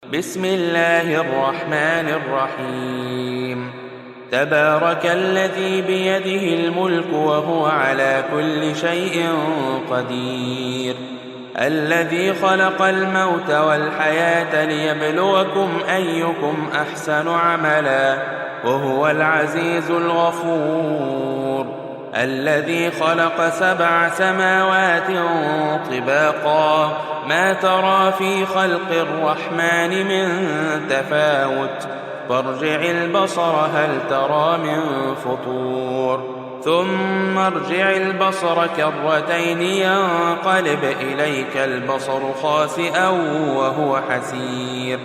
بسم الله الرحمن الرحيم. تبارك الذي بيده الملك وهو على كل شيء قدير، الذي خلق الموت والحياة ليبلوكم أيكم أحسن عملا وهو العزيز الغفور، الذي خلق 7 سماوات طباقا ما ترى في خلق الرحمن من تفاوت فارجع البصر هل ترى من فطور ثم ارجع البصر كرتين ينقلب إليك البصر خاسئا وهو حسير.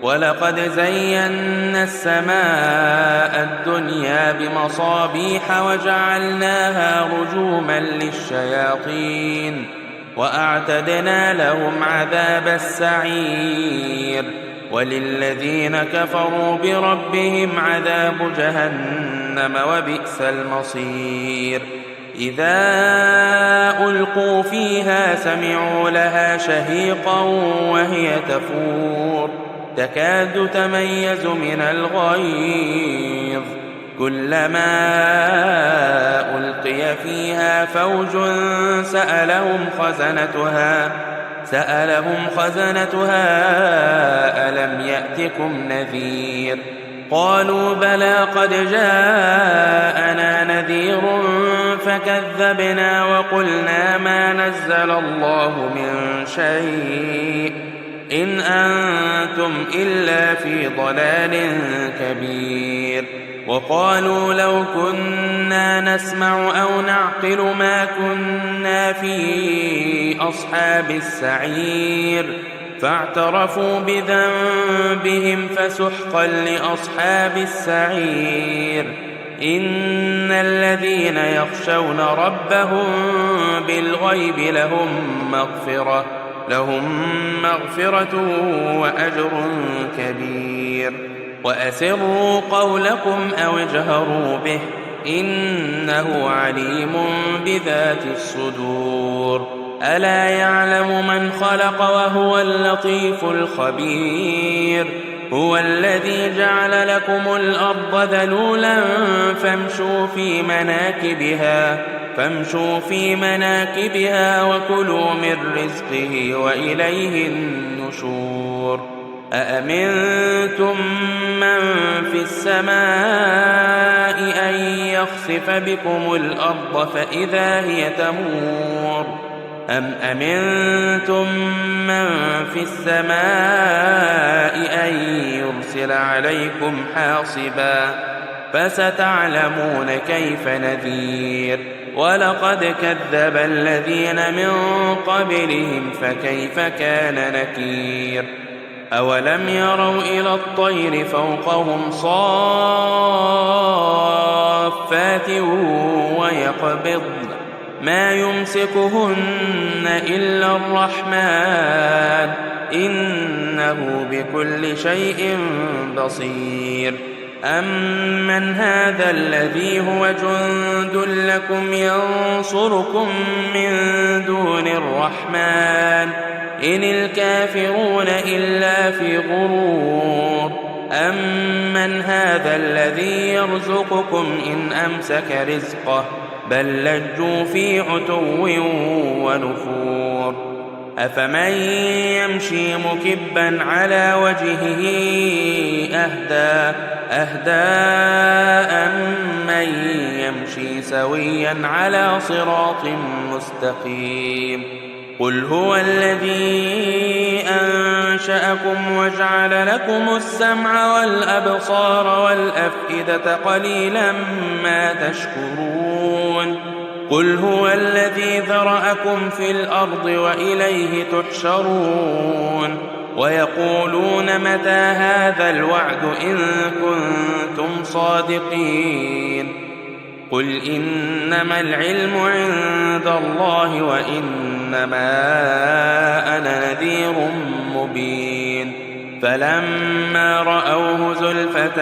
ولقد زينا السماء الدنيا بمصابيح وجعلناها رجوما للشياطين وأعتدنا لهم عذاب السعير. وللذين كفروا بربهم عذاب جهنم وبئس المصير. إذا ألقوا فيها سمعوا لها شهيقا وهي تفور تكاد تميز من الغيظ، كلما ألقي فيها فوج سألهم خزنتها ألم يأتكم نذير؟ قالوا بلى قد جاءنا نذير فكذبنا وقلنا ما نزل الله من شيء إن أنتم إلا في ضلال كبير. وقالوا لو كنا نسمع أو نعقل ما كنا في أصحاب السعير فاعترفوا بذنبهم فسحقا لأصحاب السعير. إن الذين يخشون ربهم بالغيب لهم مغفرة وأجر كبير. وأسروا قولكم أو اجهروا به إنه عليم بذات الصدور. ألا يعلم من خلق وهو اللطيف الخبير. هو الذي جعل لكم الأرض ذلولا فامشوا في مناكبها وكلوا من رزقه وإليه النشور. أأمنتم من في السماء أن يخسف بكم الأرض فإذا هي تمور أم أمنتم من في السماء أن يرسل عليكم حاصبا فستعلمون كيف نذير. ولقد كذب الذين من قبلهم فكيف كان نكير. أولم يروا إلى الطير فوقهم صافات ويقبضن ما يمسكهن إلا الرحمن إنه بكل شيء بصير. أمن هذا الذي هو جند لكم ينصركم من دون الرحمن إن الكافرون إلا في غرور. أمن هذا الذي يرزقكم إن أمسك رزقه بل لجوا في عتو ونفور. أفمن يمشي مكبا على وجهه أهدى أمن يمشي سويا على صراط مستقيم. قل هو الذي أنشأكم وجعل لكم السمع والأبصار والأفئدة قليلا ما تشكرون. قل هو الذي ذرأكم في الأرض وإليه تحشرون. ويقولون متى هذا الوعد إن كنتم صادقين. قل إنما العلم عند الله وإنما أنا نذير مبين. فلما رأوه زلفة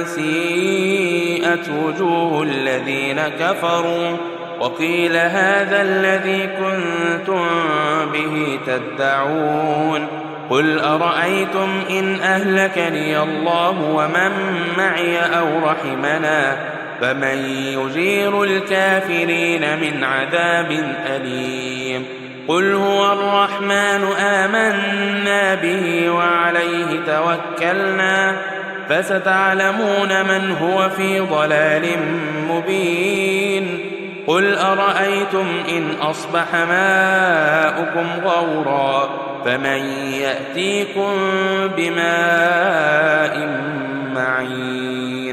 سيئت وجوه الذين كفروا وقيل هذا الذي كنتم به تدعون قل أرأيتم إن أهلكني الله ومن معي أو رحمنا فمن يجير الكافرين من عذاب أليم قل هو الرحمن آمنا به وعليه توكلنا فستعلمون من هو في ضلال مبين قل أرأيتم إن أصبح ماؤكم غورا فمن يأتيكم بماء معين